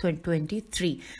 23।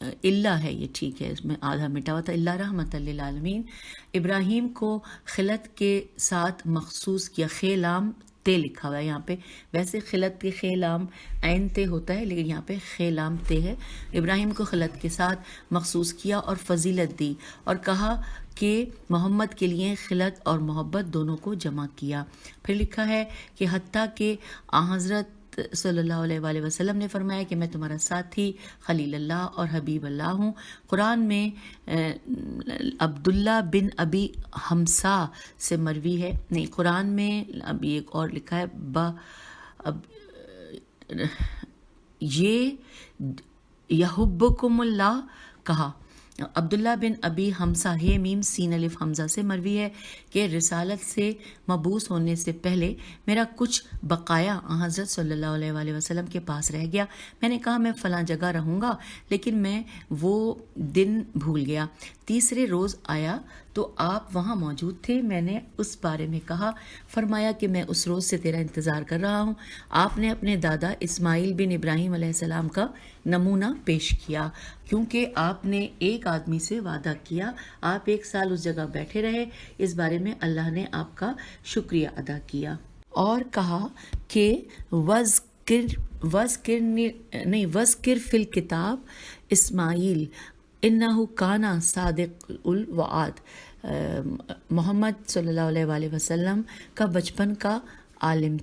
اللہ ہے، یہ ٹھیک ہے، اس میں آدھا مٹا ہوا تھا، اللہ رحمت للعالمین۔ ابراہیم کو خلت کے ساتھ مخصوص کیا، خیلام تے لکھا ہوا ہے یہاں پہ، ویسے خلت کے خیلام عین تے ہوتا ہے لیکن یہاں پہ خیلام تے ہے۔ ابراہیم کو خلت کے ساتھ مخصوص کیا اور فضیلت دی، اور کہا کہ محمد کے لیے خلت اور محبت دونوں کو جمع کیا۔ پھر لکھا ہے کہ حتیٰ کہ حضرت صلی اللہ علیہ وآلہ وسلم نے فرمایا کہ میں تمہارا ساتھی، خلیل اللہ اور حبیب اللہ ہوں۔ قرآن میں عبداللہ بن ابی حمزہ سے مروی ہے، نہیں قرآن میں ابھی ایک اور لکھا ہے یہ یحبکم اللہ کہا۔ عبداللہ بن ابی حمزہ ہے میم سین الف حمزہ سے مروی ہے کہ رسالت سے مبعوث ہونے سے پہلے میرا کچھ بقایا حضرت صلی اللہ علیہ وآلہ وسلم کے پاس رہ گیا۔ میں نے کہا میں فلاں جگہ رہوں گا، لیکن میں وہ دن بھول گیا۔ تیسرے روز آیا تو آپ وہاں موجود تھے، میں نے اس بارے میں کہا، فرمایا کہ میں اس روز سے تیرا انتظار کر رہا ہوں۔ آپ نے اپنے دادا اسماعیل بن ابراہیم علیہ السلام کا نمونہ پیش کیا، کیونکہ آپ نے ایک آدمی سے وعدہ کیا، آپ 1 سال اس جگہ بیٹھے رہے، اس بارے میں اللہ نے آپ کا شکریہ ادا کیا اور کہا کہ وذکر فی الکتاب اسماعیل انہ کانا صادق الوعد۔ محمد صلی اللہ علیہ وآلہ وسلم کا بچپن کا عالم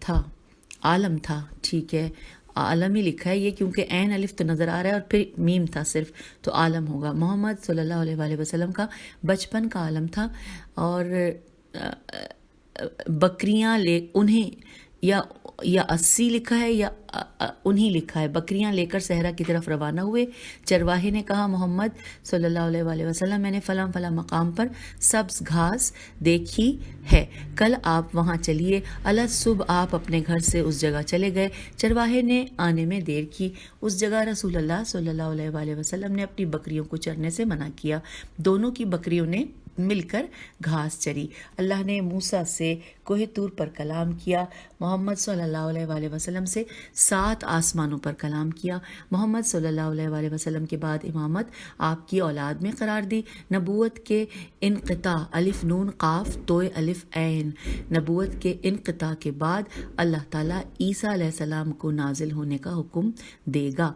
تھا، ٹھیک ہے، عالم ہی لکھا ہے یہ، کیونکہ عین الف تو نظر آ رہا ہے اور پھر میم تھا صرف، تو عالم ہوگا۔ محمد صلی اللہ علیہ وآلہ وسلم کا بچپن کا عالم تھا، اور بکریاں انہیں یا 80 لکھا ہے یا انہیں لکھا ہے، بکریاں لے کر صحرا کی طرف روانہ ہوئے۔ چرواہے نے کہا محمد صلی اللہ علیہ وآلہ وسلم میں نے فلاں فلاں مقام پر سبز گھاس دیکھی ہے، کل آپ وہاں چلیے۔ صبح آپ اپنے گھر سے اس جگہ چلے گئے، چرواہے نے آنے میں دیر کی۔ اس جگہ رسول اللہ صلی اللہ علیہ وآلہ وسلم نے اپنی بکریوں کو چرنے سے منع کیا، دونوں کی بکریوں نے مل کر گھاس چری۔ اللہ نے موسیٰ سے کوہ طور پر کلام کیا، محمد صلی اللہ علیہ وآلہ وسلم سے 7 آسمانوں پر کلام کیا۔ محمد صلی اللہ علیہ وآلہ وسلم کے بعد امامت آپ کی اولاد میں قرار دی۔ نبوت کے انقطاع، الف نون قاف توئے الف عین، نبوت کے انقطاع کے بعد اللہ تعالیٰ عیسیٰ علیہ السلام کو نازل ہونے کا حکم دے گا۔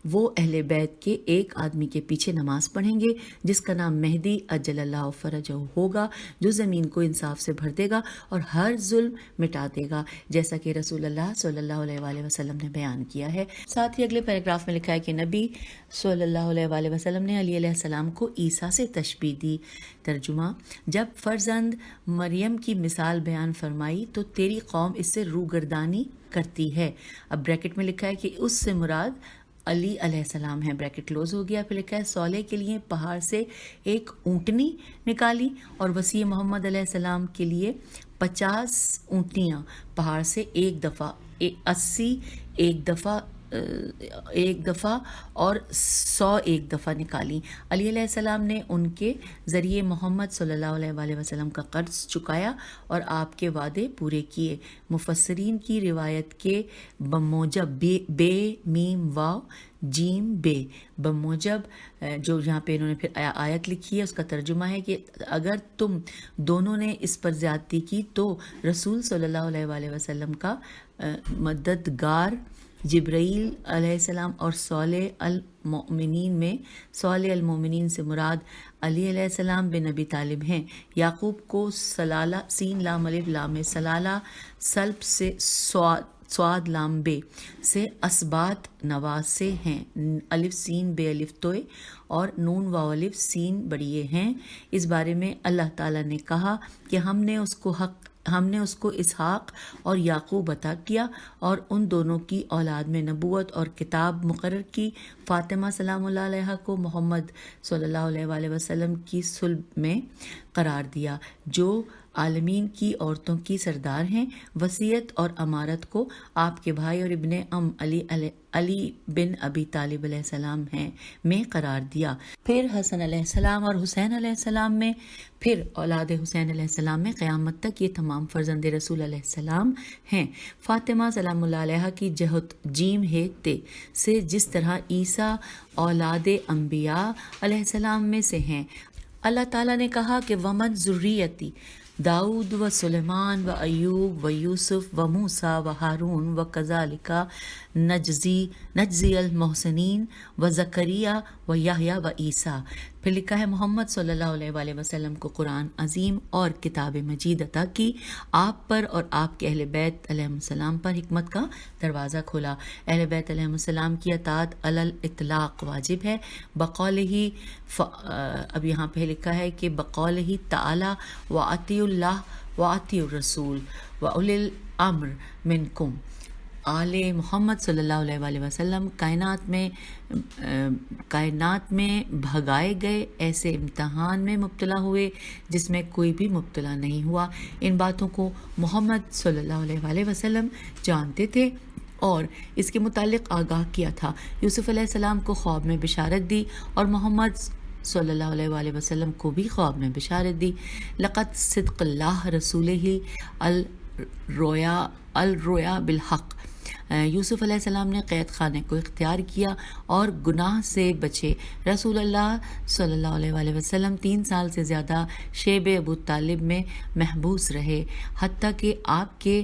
وہ اہل بیت کے ایک آدمی کے پیچھے نماز پڑھیں گے جس کا نام مہدی اجل اللہ فرجہ ہوگا، جو زمین کو انصاف سے بھر دے گا اور ہر ظلم مٹا دے گا، جیسا کہ رسول اللہ صلی اللہ علیہ وآلہ وسلم نے بیان کیا ہے۔ ساتھ ہی اگلے پیراگراف میں لکھا ہے کہ نبی صلی اللہ علیہ وآلہ وسلم نے علی علیہ السلام کو عیسیٰ سے تشبیہ دی۔ ترجمہ: جب فرزند مریم کی مثال بیان فرمائی تو تیری قوم اس سے روگردانی کرتی ہے۔ اب بریکٹ میں لکھا ہے کہ اس سے مراد علی علیہ السلام ہے، بریکٹ کلوز ہو گیا۔ پھر لکھا ہے صالح کے لیے پہاڑ سے ایک اونٹنی نکالی، اور وسیع محمد علیہ السلام کے لیے 50 اونٹنیاں پہاڑ سے ایک دفعہ 80 ایک دفعہ اور 100 ایک دفعہ نکالی۔ علی علیہ السلام نے ان کے ذریعے محمد صلی اللہ علیہ وآلہ وسلم کا قرض چکایا اور آپ کے وعدے پورے کیے۔ مفسرین کی روایت کے بموجب بے میم واو جیم بے بموجب، جو یہاں پہ انہوں نے پھر آیت لکھی ہے، اس کا ترجمہ ہے کہ اگر تم دونوں نے اس پر زیادتی کی تو رسول صلی اللہ علیہ وآلہ وسلم کا مددگار جبرائیل علیہ السلام اور صالح المومنین سے مراد علی علیہ السلام بن ابی طالب ہیں۔ یعقوب کو سلالہ سین لام الف لام سلالہ سلب سے سواد لام بے سے اسبات نواسے ہیں، الف سین بے الف توئے اور نون واو الف سین بڑیے ہیں۔ اس بارے میں اللہ تعالیٰ نے کہا کہ ہم نے اس کو اسحاق اور یعقوب عطا کیا اور ان دونوں کی اولاد میں نبوت اور کتاب مقرر کی۔ فاطمہ سلام اللہ علیہا کو محمد صلی اللہ علیہ وآلہ وسلم کی صلب میں قرار دیا، جو عالمین کی عورتوں کی سردار ہیں. وصیت اور امارت کو آپ کے بھائی اور ابن ام علی بن ابی طالب علیہ السلام ہیں میں قرار دیا. پھر حسن علیہ السلام اور حسین علیہ السلام میں، پھر اولاد حسین علیہ السلام میں قیامت تک یہ تمام فرزند رسول علیہ السلام ہیں. فاطمہ سلام اللہ علیہ کی جہت جیم ہے تے سے جس طرح عیسیٰ اولاد انبیاء علیہ السلام میں سے ہیں. اللہ تعالیٰ نے کہا کہ ومن ذریتی داؤد و سلیمان و ایوب و یوسف و موسیٰ و ہارون و کذالک نجزی المحسنین و زکریہ و یحییٰ و عیسیٰ. پھر لکھا ہے محمد صلی اللہ علیہ وآلہ وسلم کو قرآن عظیم اور کتاب مجید عطا کی، آپ پر اور آپ کے اہل بیت علیہ السلام پر حکمت کا دروازہ کھولا. اہل بیت علیہ السلام کی اطاعت علی الاطلاق واجب ہے. بقول ہی اب یہاں پہ لکھا ہے کہ بقول ہی تعالی وَأَطِیعُوا اللَّهَ وَأَطِیعُوا الرَّسُولَ وَأُولِي الْأَمْرِ مِنْکُم. آل محمد صلی اللہ علیہ وآلہ وسلم کائنات میں بھگائے گئے ایسے امتحان میں مبتلا ہوئے جس میں کوئی بھی مبتلا نہیں ہوا. ان باتوں کو محمد صلی اللہ علیہ وآلہ وسلم جانتے تھے اور اس کے متعلق آگاہ کیا تھا. یوسف علیہ السلام کو خواب میں بشارت دی اور محمد صلی اللہ علیہ وآلہ وسلم کو بھی خواب میں بشارت دی. لقد صدق اللہ رسولہ الرؤیا بالحق. یوسف علیہ السلام نے قید خانے کو اختیار کیا اور گناہ سے بچے. رسول اللہ صلی اللہ علیہ وآلہ وسلم 3 سال سے زیادہ شیب ابو طالب میں محبوس رہے، حتیٰ کہ آپ کے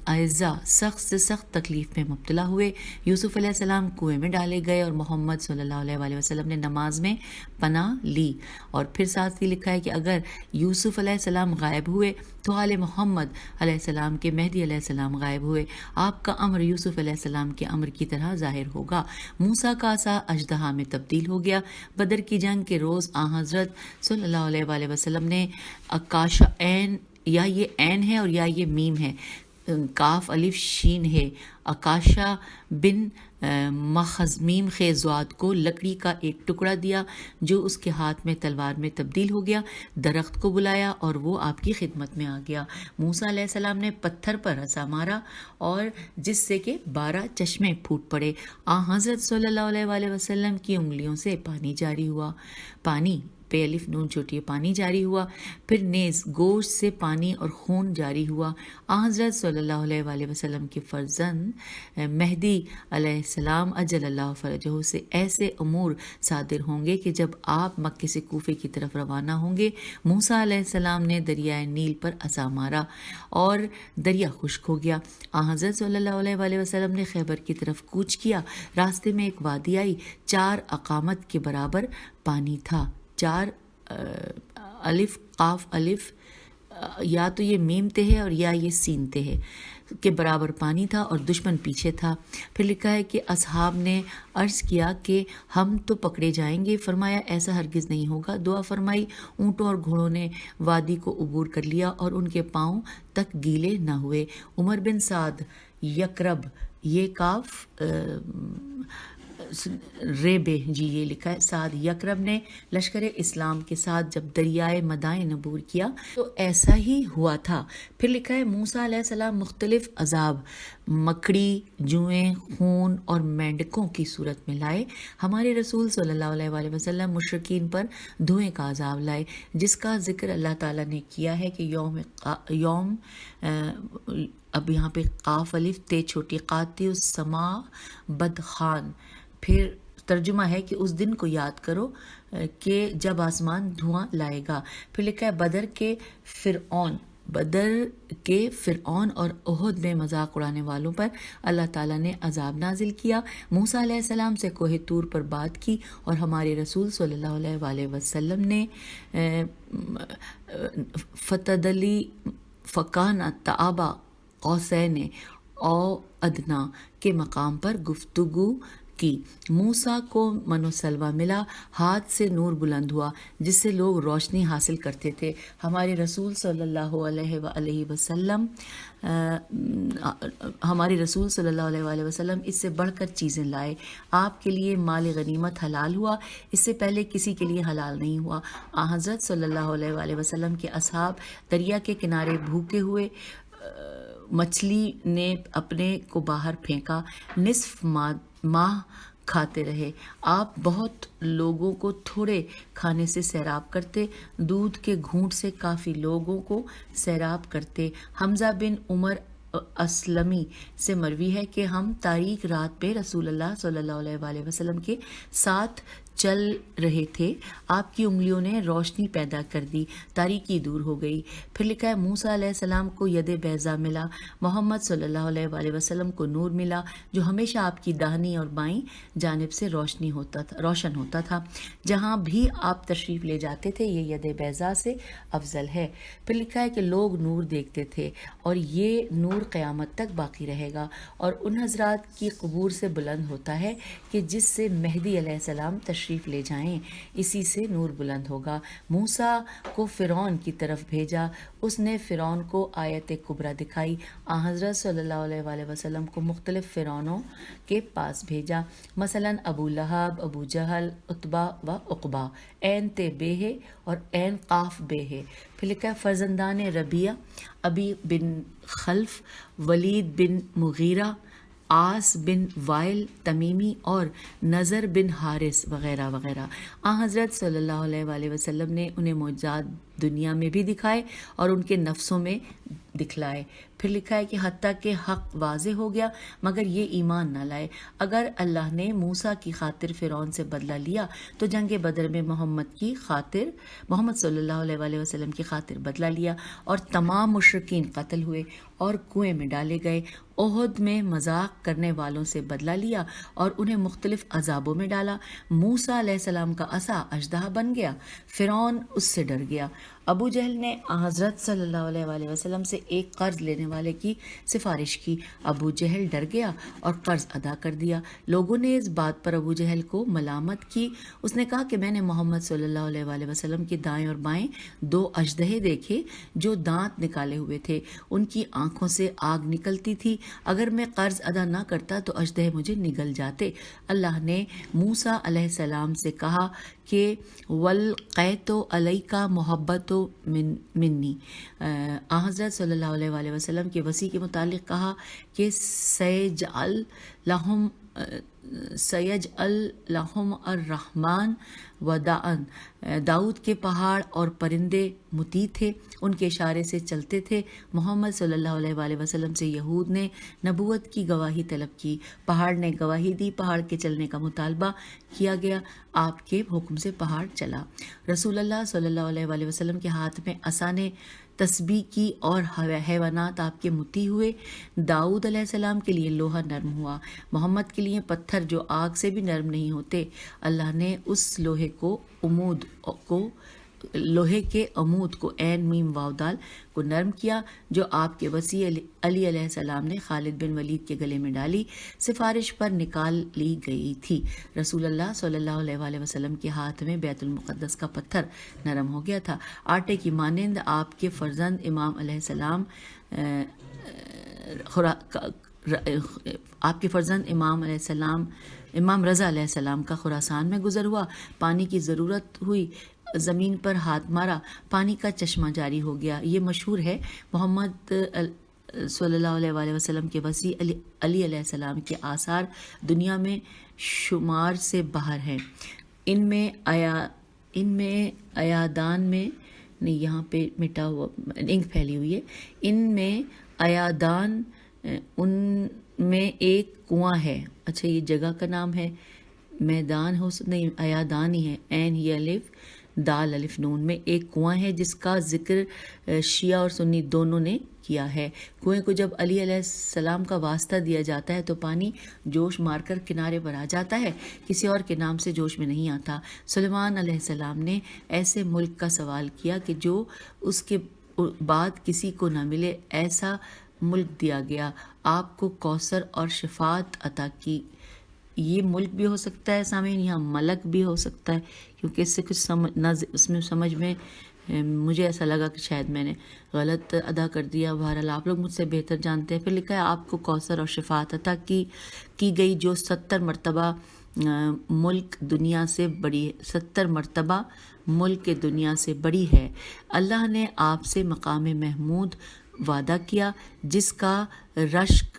اعزاء سخت سے سخت تکلیف میں مبتلا ہوئے. یوسف علیہ السلام کنویں میں ڈالے گئے اور محمد صلی اللہ علیہ وآلہ وسلم نے نماز میں پناہ لی. اور پھر ساتھ ہی لکھا ہے کہ اگر یوسف علیہ السلام غائب ہوئے تو آل محمد علیہ السلام کے مہدی علیہ السلام غائب ہوئے. آپ کا امر یوسف علیہ السلام کے امر کی طرح ظاہر ہوگا. موسیٰ کا عصا اژدہا میں تبدیل ہو گیا. بدر کی جنگ کے روز حضرت صلی اللہ علیہ وآلہ وسلم نے اکاشا عین، یا یہ عین ہے اور یا یہ میم ہے، کاف الف شین ہے، اکاشا بن مخزمیم خیزوات کو لکڑی کا ایک ٹکڑا دیا جو اس کے ہاتھ میں تلوار میں تبدیل ہو گیا. درخت کو بلایا اور وہ آپ کی خدمت میں آ گیا. موسیٰ علیہ السلام نے پتھر پر عصا مارا اور جس سے کہ 12 چشمے پھوٹ پڑے. حضرت صلی اللہ علیہ وآلہ وسلم کی انگلیوں سے پانی جاری ہوا. پانی پہ الف نون چھوٹی پانی جاری ہوا. پھر نیز گوشت سے پانی اور خون جاری ہوا. حضرت صلی اللہ علیہ وآلہ وسلم کے فرزند مہدی علیہ السلام اجل اللہ فرجہ سے ایسے امور صادر ہوں گے کہ جب آپ مکے سے کوفے کی طرف روانہ ہوں گے، موسیٰ علیہ السلام نے دریائے نیل پر عصا مارا اور دریا خشک ہو گیا. حضرت صلی اللہ علیہ وآلہ وسلم نے خیبر کی طرف کوچ کیا. راستے میں ایک وادی آئی، 4 اقامت کے برابر پانی تھا. 4 الف قاف الف، یا تو یہ میم تے ہے اور یا یہ سین تے ہے، کے برابر پانی تھا اور دشمن پیچھے تھا. پھر لکھا ہے کہ اصحاب نے عرض کیا کہ ہم تو پکڑے جائیں گے. فرمایا ایسا ہرگز نہیں ہوگا. دعا فرمائی. اونٹوں اور گھوڑوں نے وادی کو عبور کر لیا اور ان کے پاؤں تک گیلے نہ ہوئے. عمر بن سعد یکرب، یہ کاف ریبے جی یہ لکھا ہے، سعد یکرب نے لشکر اسلام کے ساتھ جب دریائے مدائن عبور کیا تو ایسا ہی ہوا تھا. پھر لکھا ہے موسیٰ علیہ السلام مختلف عذاب مکڑی، جوئیں، خون اور مینڈکوں کی صورت میں لائے. ہمارے رسول صلی اللہ علیہ وآلہ وسلم مشرکین پر دھوئیں کا عذاب لائے، جس کا ذکر اللہ تعالیٰ نے کیا ہے کہ یوم اب یہاں پہ قاف الف تے چھوٹی قاتی السما بدخان. پھر ترجمہ ہے کہ اس دن کو یاد کرو کہ جب آسمان دھواں لائے گا. پھر لکھا ہے بدر کے فرعون اور احد میں مذاق اڑانے والوں پر اللہ تعالیٰ نے عذاب نازل کیا. موسیٰ علیہ السلام سے کوہ طور پر بات کی اور ہمارے رسول صلی اللہ علیہ وآلہ وسلم نے فتدلی فکان تعبہ قوسین او ادنا کے مقام پر گفتگو کی۔ موسیٰ کو من و سلوہ ملا، ہاتھ سے نور بلند ہوا جس سے لوگ روشنی حاصل کرتے تھے۔ ہمارے رسول صلی اللہ علیہ وآلہ وسلم اس سے بڑھ کر چیزیں لائے۔ آپ کے لیے مال غنیمت حلال ہوا، اس سے پہلے کسی کے لیے حلال نہیں ہوا۔ حضرت صلی اللہ علیہ وآلہ وسلم کے اصحاب دریا کے کنارے بھوکے ہوئے، مچھلی نے اپنے کو باہر پھینکا، نصف ماہ کھاتے رہے۔ آپ بہت لوگوں کو تھوڑے کھانے سے سیراب کرتے، دودھ کے گھونٹ سے کافی لوگوں کو سیراب کرتے۔ حمزہ بن عمر اسلمی سے مروی ہے کہ ہم تاریک رات پہ رسول اللہ صلی اللہ علیہ وآلہ وسلم کے ساتھ چل رہے تھے، آپ کی انگلیوں نے روشنی پیدا کر دی، تاریکی دور ہو گئی۔ پھر لکھا ہے موسیٰ علیہ السلام کو ید بیضا ملا، محمد صلی اللہ علیہ وآلہ وسلم کو نور ملا جو ہمیشہ آپ کی داہنی اور بائیں جانب سے روشن ہوتا تھا۔ جہاں بھی آپ تشریف لے جاتے تھے یہ ید بیضا سے افضل ہے۔ پھر لکھا ہے کہ لوگ نور دیکھتے تھے اور یہ نور قیامت تک باقی رہے گا اور ان حضرات کی قبور سے بلند ہوتا ہے کہ جس سے مہدی علیہ السلام تشریف لے جائیں، اسی سے نور بلند ہوگا۔ موسیٰ کو فرعون کی طرف بھیجا، اس نے فرعون کو آیت کبریٰ دکھائی۔ حضرت صلی اللہ علیہ وآلہ وسلم کو مختلف فرعونوں کے پاس بھیجا، مثلا ابو لہب، ابو جہل، عتبہ و عقبہ، عین تے بے ہے اور عین قاف بے ہے۔ پھر لکھا ہے فرزندان ربیعہ، ابی بن خلف، ولید بن مغیرہ، عاص بن وائل تمیمی اور نظر بن حارث وغیرہ وغیرہ۔ حضرت صلی اللہ علیہ وآلہ وسلم نے انہیں معجزات دنیا میں بھی دکھائے اور ان کے نفسوں میں دکھلائے۔ پھر لکھا ہے کہ حتیٰ کہ حق واضح ہو گیا مگر یہ ایمان نہ لائے۔ اگر اللہ نے موسیٰ کی خاطر فرعون سے بدلہ لیا تو جنگ بدر میں محمد صلی اللہ علیہ وآلہ وسلم کی خاطر بدلہ لیا اور تمام مشرکین قتل ہوئے اور کنویں میں ڈالے گئے۔ احد میں مذاق کرنے والوں سے بدلہ لیا اور انہیں مختلف عذابوں میں ڈالا۔ موسیٰ علیہ السلام کا عصا اژدہا بن گیا، فرعون اس سے ڈر گیا۔ ابو جہل نے حضرت صلی اللہ علیہ وآلہ وسلم سے ایک قرض لینے والے کی سفارش کی، ابو جہل ڈر گیا اور قرض ادا کر دیا۔ لوگوں نے اس بات پر ابو جہل کو ملامت کی، اس نے کہا کہ میں نے محمد صلی اللہ علیہ وآلہ وسلم کے دائیں اور بائیں دو اژدہے دیکھے جو دانت نکالے ہوئے تھے، ان کی آنکھوں سے آگ نکلتی تھی، اگر میں قرض ادا نہ کرتا تو اژدہے مجھے نگل جاتے۔ اللہ نے موسیٰ علیہ السلام سے کہا کہ وَالْقَیْتُ عَلَيْكَ مُحَبَّةٌ مِّنِّي۔ حضرت صلی اللہ علیہ وآلہ وسلم کے وصی کے متعلق کہا کہ سَيَجْعَلْ لَهُمْ الرَّحْمَنُ وَدًّا۔ داؤد کے پہاڑ اور پرندے مطیع تھے، ان کے اشارے سے چلتے تھے۔ محمد صلی اللہ علیہ وآلہ وسلم سے یہود نے نبوت کی گواہی طلب کی، پہاڑ نے گواہی دی، پہاڑ کے چلنے کا مطالبہ کیا گیا، آپ کے حکم سے پہاڑ چلا۔ رسول اللہ صلی اللہ علیہ وآلہ وسلم کے ہاتھ میں عصا نے تسبیح کی اور حیوانات آپ کے مطیع ہوئے۔ داؤد علیہ السلام کے لیے لوہا نرم ہوا، محمد کے لیے پتھر جو آگ سے بھی نرم نہیں ہوتے۔ اللہ نے اس لوہے کے عمود کو عین میم واو دال کو نرم کیا جو آپ کے وصی علی علیہ السلام نے خالد بن ولید کے گلے میں ڈالی، سفارش پر نکال لی گئی تھی۔ رسول اللہ صلی اللہ علیہ وآلہ وسلم کے ہاتھ میں بیت المقدس کا پتھر نرم ہو گیا تھا، آٹے کی مانند۔ آپ کے فرزند امام علیہ السلام امام رضا علیہ السلام کا خراسان میں گزر ہوا، پانی کی ضرورت ہوئی، زمین پر ہاتھ مارا، پانی کا چشمہ جاری ہو گیا۔ یہ مشہور ہے۔ محمد صلی اللہ علیہ وآلہ وسلم کے وصی علی علیہ السلام کے آثار دنیا میں شمار سے باہر ہیں۔ ان میں ایادان میں نہیں، یہاں پہ مٹا ہوا انک پھیلی ہوئی ہے، ان میں ایادان، ان میں ایک کنواں ہے۔ اچھا، یہ جگہ کا نام ہے، میدان ہو نہیں، ایادان ہی ہے، عین یہ الف دال الف نون میں ایک کنواں ہے جس کا ذکر شیعہ اور سنی دونوں نے کیا ہے۔ کنویں کو جب علی علیہ السلام کا واسطہ دیا جاتا ہے تو پانی جوش مار کر کنارے پر آ جاتا ہے، کسی اور کے نام سے جوش میں نہیں آتا۔ سلیمان علیہ السلام نے ایسے ملک کا سوال کیا کہ جو اس کے بعد کسی کو نہ ملے، ایسا ملک دیا گیا، آپ کو کوثر اور شفاعت عطا کی یہ ملک بھی ہو سکتا ہے سامعین، یہاں ملک بھی ہو سکتا ہے، کیونکہ اس سے کچھ اس میں سمجھ میں مجھے ایسا لگا کہ شاید میں نے غلط ادا کر دیا. بہرحال آپ لوگ مجھ سے بہتر جانتے ہیں. پھر لکھا ہے آپ کو کوثر اور شفاعت عطا کی گئی جو 70 مرتبہ ملک دنیا سے بڑی 70 مرتبہ ملک دنیا سے بڑی ہے. اللہ نے آپ سے مقام محمود وعدہ کیا جس کا رشک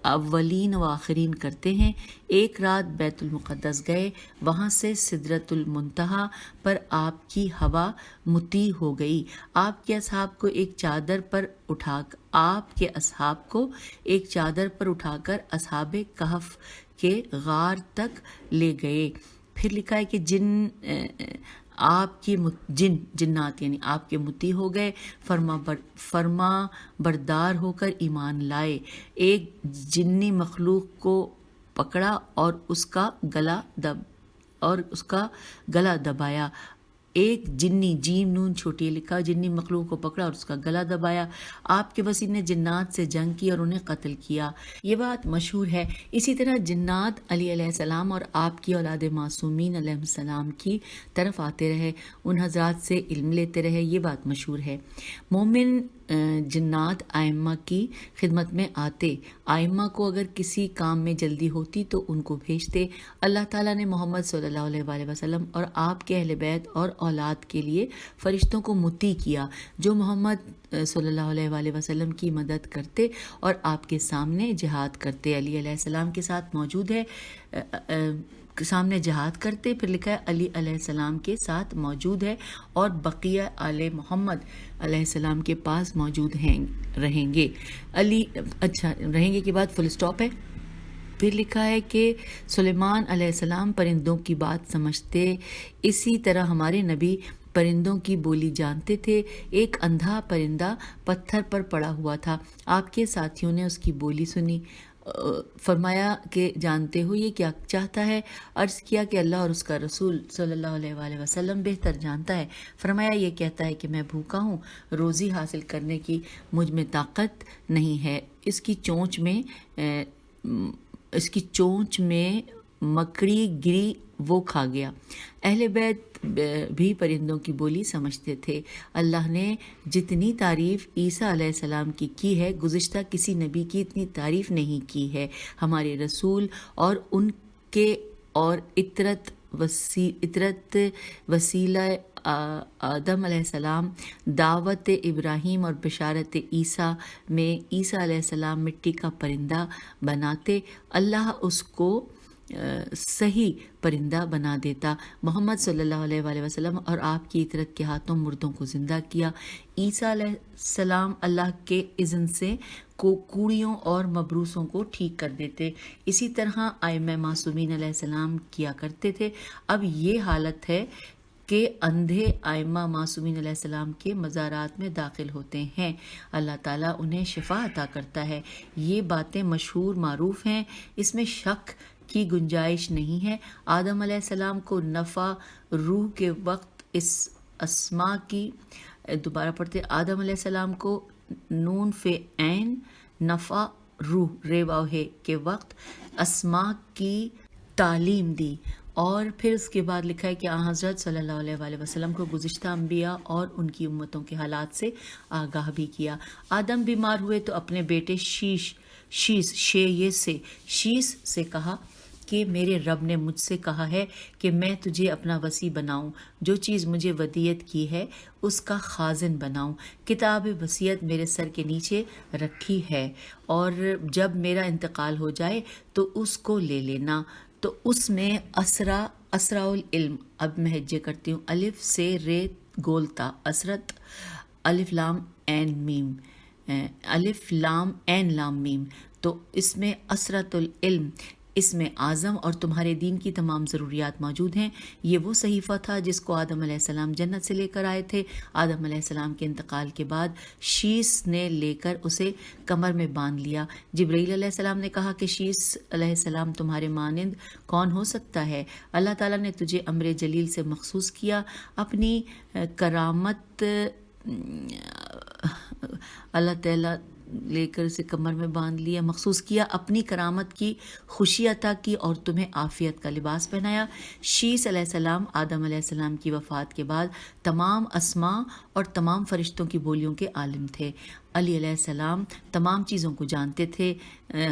اولین و آخرین کرتے ہیں. ایک رات بیت المقدس گئے، وہاں سے سدرۃ المنتہا پر آپ کی ہوا مطیع ہو گئی. آپ کے اصحاب کو ایک چادر پر اٹھا کر اصحاب کہف کے غار تک لے گئے. پھر لکھا ہے کہ جنات یعنی آپ کے مطیع ہو گئے، فرما بردار ہو کر ایمان لائے. ایک جنی مخلوق کو پکڑا اور اس کا گلا دبایا. ایک جنی جیم نون چھوٹی لکھا جنی مخلوق کو پکڑا اور اس کا گلا دبایا. آپ کے وسیع نے جنات سے جنگ کی اور انہیں قتل کیا. یہ بات مشہور ہے. اسی طرح جنات علی علیہ السلام اور آپ کی اولاد معصومین علیہ السلام کی طرف آتے رہے، ان حضرات سے علم لیتے رہے. یہ بات مشہور ہے. مومن جنات آئمہ کی خدمت میں آتے، آئمہ کو اگر کسی کام میں جلدی ہوتی تو ان کو بھیجتے. اللہ تعالیٰ نے محمد صلی اللہ علیہ وآلہ وسلم اور آپ کے اہل بیت اور اولاد کے لیے فرشتوں کو مطیع کیا جو محمد صلی اللہ علیہ وآلہ وسلم کی مدد کرتے اور آپ کے سامنے جہاد کرتے. علی علیہ السلام کے ساتھ موجود ہے، سامنے جہاد کرتے. پھر لکھا ہے علی علیہ السلام کے ساتھ موجود ہے اور بقیہ آل محمد علیہ السلام کے پاس موجود رہیں گے. رہیں گے کے بعد فل سٹاپ ہے. پھر لکھا ہے کہ سلیمان علیہ السلام پرندوں کی بات سمجھتے، اسی طرح ہمارے نبی پرندوں کی بولی جانتے تھے. ایک اندھا پرندہ پتھر پر پڑا ہوا تھا، آپ کے ساتھیوں نے اس کی بولی سنی. فرمایا کہ جانتے ہو یہ کیا چاہتا ہے؟ عرض کیا کہ اللہ اور اس کا رسول صلی اللہ علیہ وآلہ وسلم بہتر جانتا ہے. فرمایا یہ کہتا ہے کہ میں بھوکا ہوں، روزی حاصل کرنے کی مجھ میں طاقت نہیں ہے. اس کی چونچ میں مکڑی گری، وہ کھا گیا. اہل بیت بھی پرندوں کی بولی سمجھتے تھے. اللہ نے جتنی تعریف عیسیٰ علیہ السلام کی ہے گزشتہ کسی نبی کی اتنی تعریف نہیں کی ہے. ہمارے رسول اور ان کے اور اطرت وسیلہ آدم علیہ السلام، دعوت ابراہیم اور بشارت عیسیٰ میں عیسیٰ علیہ السلام مٹی کا پرندہ بناتے، اللہ اس کو صحیح پرندہ بنا دیتا. محمد صلی اللہ علیہ وآلہ وسلم اور آپ کی اطرت کے ہاتھوں مردوں کو زندہ کیا. عیسیٰ علیہ السلام اللہ کے اذن سے کوڑیوں اور مبروسوں کو ٹھیک کر دیتے. اسی طرح ائمہ معصومین علیہ السلام کیا کرتے تھے. اب یہ حالت ہے کہ اندھے ائمہ معصومین علیہ السلام کے مزارات میں داخل ہوتے ہیں، اللہ تعالیٰ انہیں شفا عطا کرتا ہے. یہ باتیں مشہور معروف ہیں، اس میں شک کی گنجائش نہیں ہے. آدم علیہ السلام کو نفع روح کے وقت اس اسما کی دوبارہ پڑھتے، آدم علیہ السلام کو نون فے عین نفع روح رے واو ہے کے وقت اسما کی تعلیم دی. اور پھر اس کے بعد لکھا ہے کہ حضرت صلی اللہ علیہ وآلہ وسلم کو گزشتہ انبیاء اور ان کی امتوں کے حالات سے آگاہ بھی کیا. آدم بیمار ہوئے تو اپنے بیٹے شیس سے کہا کہ میرے رب نے مجھ سے کہا ہے کہ میں تجھے اپنا وصی بناؤں، جو چیز مجھے ودیت کی ہے اس کا خازن بناؤں. کتاب وصیت میرے سر کے نیچے رکھی ہے اور جب میرا انتقال ہو جائے تو اس کو لے لینا. تو اس میں اسرا العلم، اب میں ہجے کرتی ہوں، الف سے رے گولتا اسرت، الف لام این میم، الف لام این لام میم. تو اس میں اسرت العلم، اس میں اعظم اور تمہارے دین کی تمام ضروریات موجود ہیں. یہ وہ صحیفہ تھا جس کو آدم علیہ السلام جنت سے لے کر آئے تھے. آدم علیہ السلام کے انتقال کے بعد شیس نے لے کر اسے کمر میں باندھ لیا. جبرائیل علیہ السلام نے کہا کہ شیس علیہ السلام تمہارے مانند کون ہو سکتا ہے؟ اللہ تعالیٰ نے تجھے امر جلیل سے مخصوص کیا. اپنی کرامت اللہ تعالیٰ لے کر اسے کمر میں باندھ لیا، مخصوص کیا، اپنی کرامت کی خوشی عطا کی اور تمہیں عافیت کا لباس پہنایا۔ شیس علیہ السلام آدم علیہ السلام کی وفات کے بعد تمام اسماء اور تمام فرشتوں کی بولیوں کے عالم تھے۔ علی علیہ السلام تمام چیزوں کو جانتے تھے۔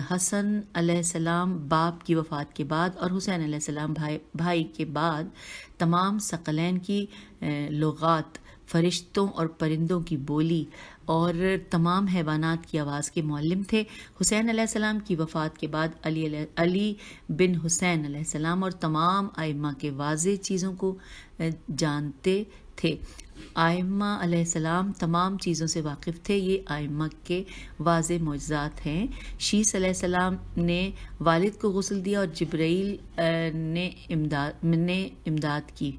حسن علیہ السلام باپ کی وفات کے بعد اور حسین علیہ السلام بھائی کے بعد تمام ثقلین کی لغات، فرشتوں اور پرندوں کی بولی اور تمام حیوانات کی آواز کے معلم تھے۔ حسین علیہ السلام کی وفات کے بعد علی بن حسین علیہ السلام اور تمام ائمہ کے واضح چیزوں کو جانتے تھے۔ ائمہ علیہ السلام تمام چیزوں سے واقف تھے۔ یہ ائمہ کے واضح معجزات ہیں۔ شیس علیہ السلام نے والد کو غسل دیا اور جبرائیل نے امداد کی،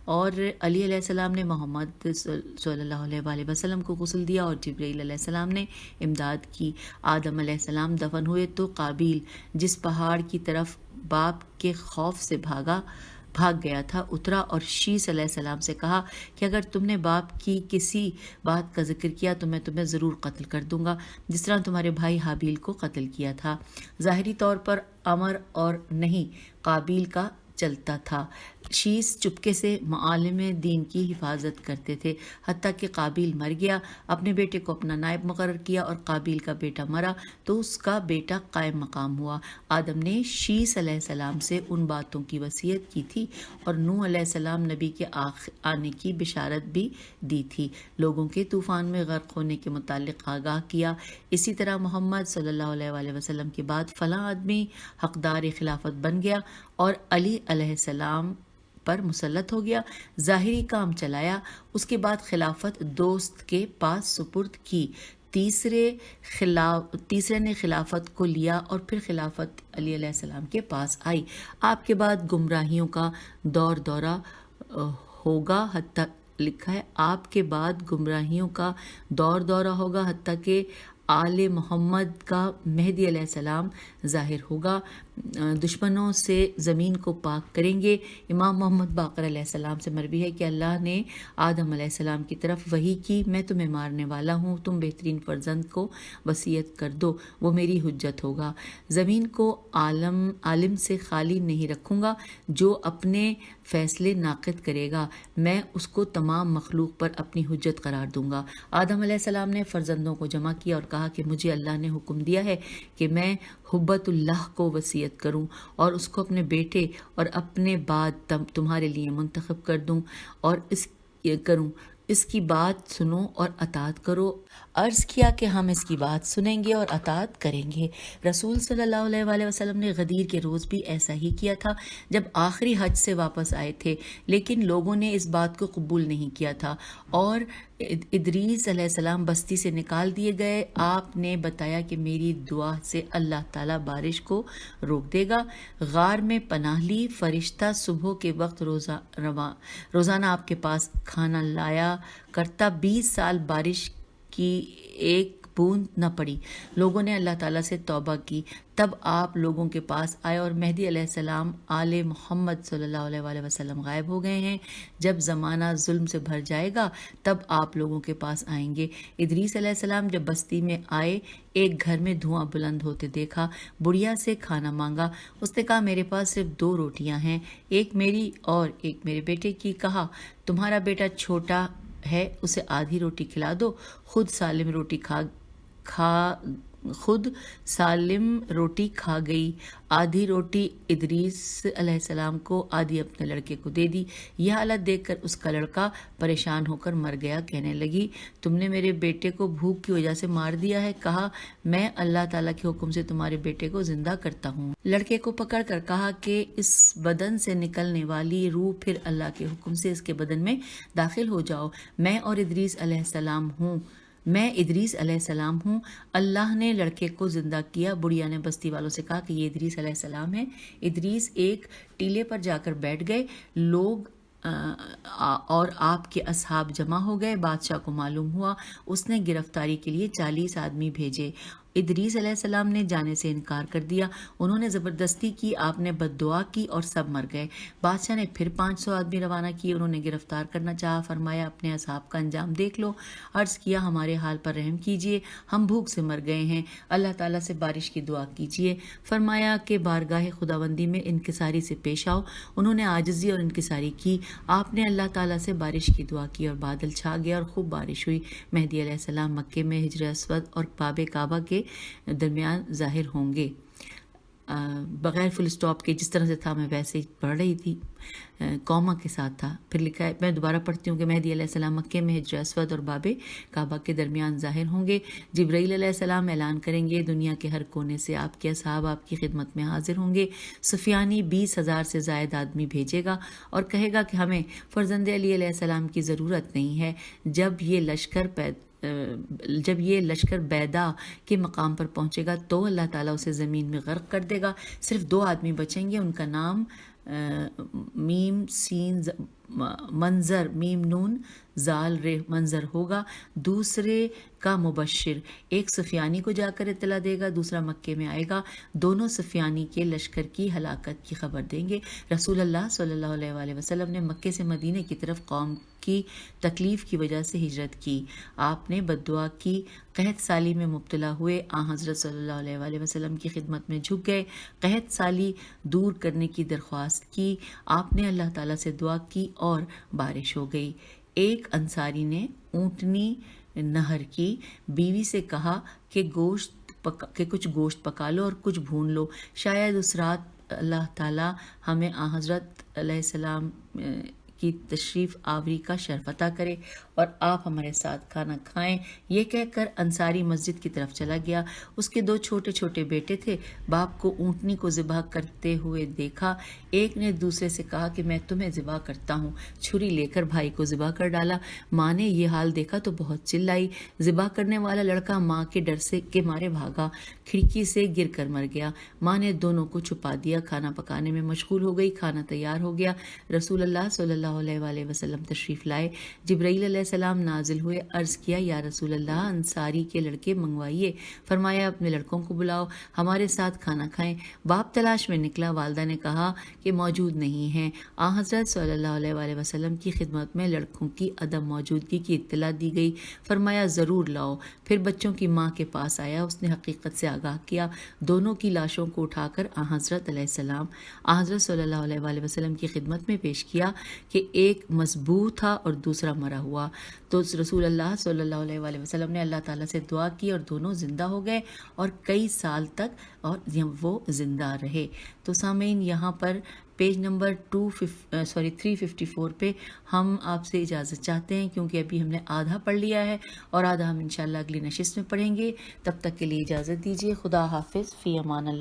اور علی علیہ السلام نے محمد صلی اللہ علیہ وآلہ وسلم کو غسل دیا اور جبرائیل علیہ السلام نے امداد کی۔ آدم علیہ السلام دفن ہوئے تو قابیل جس پہاڑ کی طرف باپ کے خوف سے بھاگ گیا تھا اترا اور شیس علیہ السلام سے کہا کہ اگر تم نے باپ کی کسی بات کا ذکر کیا تو میں تمہیں ضرور قتل کر دوں گا، جس طرح تمہارے بھائی حابیل کو قتل کیا تھا۔ ظاہری طور پر امر اور نہیں قابیل کا چلتا تھا۔ شیس چپکے سے معالم دین کی حفاظت کرتے تھے، حتیٰ کہ قابیل مر گیا، اپنے بیٹے کو اپنا نائب مقرر کیا، اور قابیل کا بیٹا مرا تو اس کا بیٹا قائم مقام ہوا۔ آدم نے شیس علیہ السلام سے ان باتوں کی وصیت کی تھی اور نوح علیہ السلام نبی کے آنے کی بشارت بھی دی تھی، لوگوں کے طوفان میں غرق ہونے کے متعلق آگاہ کیا۔ اسی طرح محمد صلی اللہ علیہ وآلہ وسلم کے بعد فلاں آدمی حقدار خلافت بن گیا اور علی علیہ السلام پر مسلط ہو گیا، ظاہری کام چلایا، اس کے بعد خلافت دوست کے پاس سپرد کی، تیسرے نے خلافت کو لیا اور پھر خلافت علی علیہ السلام کے پاس آئی۔ آپ کے بعد گمراہیوں کا دورہ ہوگا، حتیٰ لکھا ہے آپ کے بعد گمراہیوں کا دورہ ہوگا، حتیٰ کہ آل محمد کا مہدی علیہ السلام ظاہر ہوگا، دشمنوں سے زمین کو پاک کریں گے۔ امام محمد باقر علیہ السلام سے مروی ہے کہ اللہ نے آدم علیہ السلام کی طرف وحی کی، میں تمہیں مارنے والا ہوں، تم بہترین فرزند کو وصیت کر دو، وہ میری حجت ہوگا۔ زمین کو عالم سے خالی نہیں رکھوں گا، جو اپنے فیصلے ناقد کرے گا میں اس کو تمام مخلوق پر اپنی حجت قرار دوں گا۔ آدم علیہ السلام نے فرزندوں کو جمع کیا اور کہا کہ مجھے اللہ نے حکم دیا ہے کہ میں حبت اللہ کو وصیت کروں اور اس کو اپنے بیٹے اور اپنے بعد تمہارے لیے منتخب کر دوں اور اس کی بات سنو اور اطاعت کرو۔ عرض کیا کہ ہم اس کی بات سنیں گے اور اطاعت کریں گے۔ رسول صلی اللہ علیہ وآلہ وسلم نے غدیر کے روز بھی ایسا ہی کیا تھا جب آخری حج سے واپس آئے تھے، لیکن لوگوں نے اس بات کو قبول نہیں کیا تھا اور ادریس علیہ السلام بستی سے نکال دیے گئے۔ آپ نے بتایا کہ میری دعا سے اللہ تعالیٰ بارش کو روک دے گا۔ غار میں پناہ لی، فرشتہ صبح کے وقت روزانہ آپ کے پاس کھانا لایا کرتا، 20 سال بارش کی ایک بوند نہ پڑی۔ لوگوں نے اللہ تعالیٰ سے توبہ کی، تب آپ لوگوں کے پاس آئے اور مہدی علیہ السلام آل محمد صلی اللہ علیہ وآلہ وسلم غائب ہو گئے ہیں۔ جب زمانہ ظلم سے بھر جائے گا تب آپ لوگوں کے پاس آئیں گے۔ ادریس علیہ السلام جب بستی میں آئے، ایک گھر میں دھواں بلند ہوتے دیکھا، بڑھیا سے کھانا مانگا۔ اس نے کہا میرے پاس صرف 2 روٹیاں ہیں، ایک میری اور ایک میرے بیٹے کی۔ کہا تمہارا بیٹا چھوٹا ہے، اسے آدھی روٹی کھلا دو، خود سالم روٹی کھا گئی۔ آدھی روٹی ادریس علیہ السلام کو، آدھی اپنے لڑکے کو دے دی۔ یہ حالت دیکھ کر اس کا لڑکا پریشان ہو کر مر گیا۔ کہنے لگی تم نے میرے بیٹے کو بھوک کی وجہ سے مار دیا ہے۔ کہا میں اللہ تعالیٰ کے حکم سے تمہارے بیٹے کو زندہ کرتا ہوں۔ لڑکے کو پکڑ کر کہا کہ اس بدن سے نکلنے والی روح پھر اللہ کے حکم سے اس کے بدن میں داخل ہو جاؤ۔ میں ادریس علیہ السلام ہوں۔ اللہ نے لڑکے کو زندہ کیا۔ بڑھیا نے بستی والوں سے کہا کہ یہ ادریس علیہ السلام ہے۔ ادریس ایک ٹیلے پر جا کر بیٹھ گئے، لوگ اور آپ کے اصحاب جمع ہو گئے۔ بادشاہ کو معلوم ہوا، اس نے گرفتاری کے لیے 40 آدمی بھیجے۔ ادریس علیہ السلام نے جانے سے انکار کر دیا، انہوں نے زبردستی کی، آپ نے بد دعا کی اور سب مر گئے۔ بادشاہ نے پھر 500 آدمی روانہ کیے، انہوں نے گرفتار کرنا چاہا، فرمایا اپنے اصحاب کا انجام دیکھ لو۔ عرض کیا ہمارے حال پر رحم کیجئے، ہم بھوک سے مر گئے ہیں، اللہ تعالیٰ سے بارش کی دعا کیجئے۔ فرمایا کہ بارگاہ خداوندی میں انکساری سے پیش آؤ۔ انہوں نے عاجزی اور انکساری کی، آپ نے اللہ تعالیٰ سے بارش کی دعا کی اور بادل چھا گیا اور خوب بارش ہوئی۔ مہدی علیہ السلام مکے میں حجر اسود اور باب کعبہ کے درمیان ظاہر ہوں گے۔ بغیر فل اسٹاپ کے، جس طرح سے تھا میں ویسے ہی پڑھ رہی تھی، کوما کے ساتھ تھا۔ پھر لکھا ہے، میں دوبارہ پڑھتی ہوں کہ مہدی علیہ السلام مکے میں حجر اسود اور باب کعبہ کے درمیان ظاہر ہوں گے۔ جبرائیل علیہ السلام اعلان کریں گے، دنیا کے ہر کونے سے آپ کے اصحاب آپ کی خدمت میں حاضر ہوں گے۔ سفیانی 20,000 سے زائد آدمی بھیجے گا اور کہے گا کہ ہمیں فرزند علی علیہ السلام کی ضرورت نہیں ہے۔ جب یہ لشکر بیدا کے مقام پر پہنچے گا تو اللہ تعالیٰ اسے زمین میں غرق کر دے گا۔ صرف 2 آدمی بچیں گے، ان کا نام میم سین منظر، میم نون زال ر منظر ہوگا۔ دوسرے کا مبشر، ایک سفیانی کو جا کر اطلاع دے گا، دوسرا مکے میں آئے گا، دونوں سفیانی کے لشکر کی ہلاکت کی خبر دیں گے۔ رسول اللہ صلی اللہ علیہ وآلہ وسلم نے مکے سے مدینے کی طرف قوم کی تکلیف کی وجہ سے ہجرت کی، آپ نے بد دعا کی، قحط سالی میں مبتلا ہوئے، حضرت صلی اللہ علیہ وآلہ وسلم کی خدمت میں جھک گئے، قحط سالی دور کرنے کی درخواست کی، آپ نے اللہ تعالیٰ سے دعا کی اور بارش ہو گئی۔ ایک انصاری نے اونٹنی نہر کی، بیوی سے کہا کہ کچھ گوشت پکا لو اور کچھ بھون لو، شاید اس رات اللہ تعالیٰ ہمیں حضرت علیہ السلام کی تشریف آوری کا شرف عطا کرے اور آپ ہمارے ساتھ کھانا کھائیں۔ یہ کہہ کر انصاری مسجد کی طرف چلا گیا۔ اس کے 2 چھوٹے چھوٹے بیٹے تھے، باپ کو اونٹنی کو ذبح کرتے ہوئے دیکھا، ایک نے دوسرے سے کہا کہ میں تمہیں ذبح کرتا ہوں، چھری لے کر بھائی کو ذبح کر ڈالا۔ ماں نے یہ حال دیکھا تو بہت چلائی، ذبح کرنے والا لڑکا ماں کے ڈر سے کے مارے بھاگا، کھڑکی سے گر کر مر گیا۔ ماں نے دونوں کو چھپا دیا، کھانا پکانے میں مشغول ہو گئی، کھانا تیار ہو گیا، رسول اللہ صلی اللہ علیہ وآلہ وسلم تشریف لائے، جبرائیل علیہ السلام نازل ہوئے، عرض کیا یا رسول اللہ انصاری کے لڑکے منگوائیے، فرمایا اپنے لڑکوں کو بلاؤ، ہمارے ساتھ کھانا کھائیں۔ باپ تلاش میں نکلا، والدہ نے کہا کہ موجود نہیں ہیں۔ حضرت صلی اللہ علیہ وآلہ وسلم کی خدمت میں لڑکوں کی عدم موجودگی کی اطلاع دی گئی، فرمایا ضرور لاؤ۔ پھر بچوں کی ماں کے پاس آیا، اس نے حقیقت سے آگاہ کیا، دونوں کی لاشوں کو اٹھا کر حضرت علیہ السلام حضرت صلی اللہ علیہ وآلہ وسلم کی خدمت میں پیش کیا کہ ایک مذبوح تھا اور دوسرا مرا ہوا۔ تو رسول اللہ صلی اللہ علیہ وآلہ وسلم نے اللہ تعالیٰ سے دعا کی اور دونوں زندہ ہو گئے اور کئی سال تک اور وہ زندہ رہے۔ تو سامعین، یہاں پر پیج نمبر 354 پہ ہم آپ سے اجازت چاہتے ہیں، کیونکہ ابھی ہم نے آدھا پڑھ لیا ہے اور آدھا ہم انشاءاللہ اگلی نشست میں پڑھیں گے۔ تب تک کے لیے اجازت دیجیے، خدا حافظ، فی امان اللہ۔